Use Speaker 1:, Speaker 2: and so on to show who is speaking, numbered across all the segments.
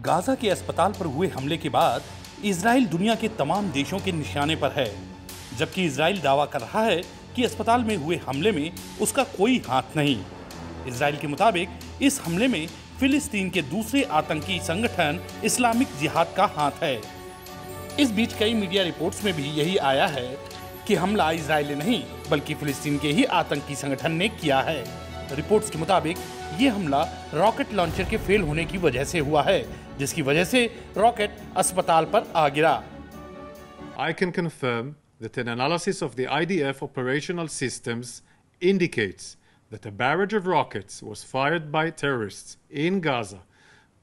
Speaker 1: Gaza के अस्पताल पर हुए हमले के बाद इजराइल दुनिया के तमाम देशों के निशाने पर है, जबकि इजराइल दावा कर रहा है कि अस्पताल में हुए हमले में उसका कोई हाथ नहीं। इजराइल के मुताबिक इस हमले में फिलिस्तीन के दूसरे आतंकी संगठन इस्लामिक जिहाद का हाथ है। इस बीच कई मीडिया रिपोर्ट्स में भी यही आया है कि हमला इजराइल ने नहीं बल्कि फिलिस्तीन के ही आतंकी संगठन ने किया है। रिपोर्ट्स के मुताबिक ये हमला रॉकेट लॉन्चर के फेल होने की वजह से हुआ है, जिसकी वजह से रॉकेट अस्पताल पर आ गिरा।
Speaker 2: I can confirm that an analysis of the IDF operational systems indicates that a barrage of rockets was fired by terrorists in Gaza,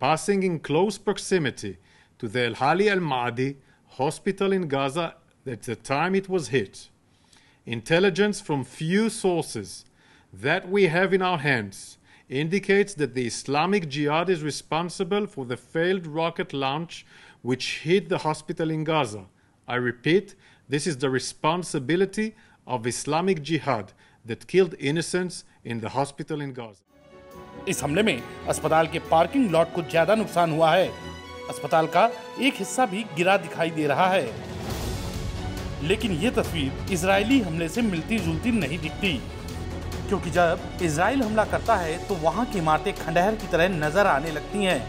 Speaker 2: passing in close proximity to the Al-Hali Al-Ma'adi hospital in Gaza at the time it was hit. Intelligence from few sources that we have in our hands indicates that the Islamic Jihad is responsible for the failed rocket launch which hit the hospital in Gaza. I repeat, this is the responsibility of Islamic Jihad that killed innocents in the hospital in Gaza.
Speaker 1: इस हमले में अस्पताल के parking lot को ज्यादा नुकसान हुआ है। अस्पताल का एक हिस्सा भी गिरा दिखाई दे रहा है, लेकिन ये तस्वीर इजरायली हमले से मिलती जुलती नहीं दिखती, क्योंकि जब इजराइल हमला करता है तो वहां की इमारतें खंडहर की तरह नजर आने लगती हैं।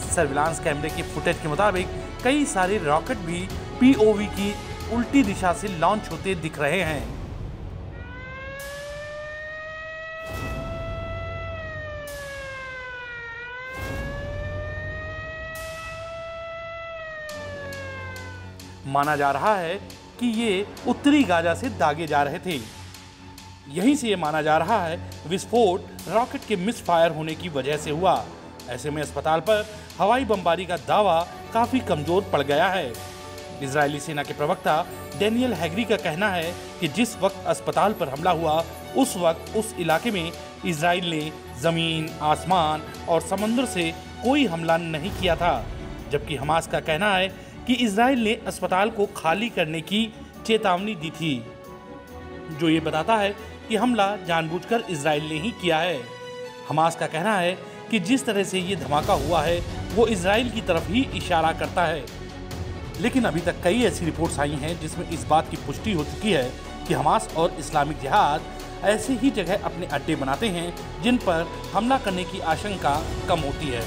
Speaker 1: सर्विलांस कैमरे की फुटेज के मुताबिक कई सारे रॉकेट भी पीओवी की उल्टी दिशा से लॉन्च होते दिख रहे हैं। माना जा रहा है कि ये उत्तरी गाजा से दागे जा रहे थे। यहीं से ये माना जा रहा है विस्फोट रॉकेट के मिस फायर होने की वजह से हुआ। ऐसे में अस्पताल पर हवाई बमबारी का दावा काफी कमजोर पड़ गया है। इजरायली सेना के प्रवक्ता डेनियल हैगरी का कहना है कि जिस वक्त अस्पताल पर हमला हुआ उस वक्त उस इलाके में इजराइल ने जमीन, आसमान और समुद्र से कोई हमला नहीं किया था, जबकि हमास का कहना है कि इजराइल ने अस्पताल को खाली करने की चेतावनी दी थी, जो ये बताता है कि हमला जानबूझकर इजराइल ने ही किया है। हमास का कहना है कि जिस तरह से ये धमाका हुआ है वो इजराइल की तरफ ही इशारा करता है, लेकिन अभी तक कई ऐसी रिपोर्ट्स आई हैं जिसमें इस बात की पुष्टि हो चुकी है कि हमास और इस्लामिक जिहाद ऐसे ही जगह अपने अड्डे बनाते हैं जिन पर हमला करने की आशंका कम होती है।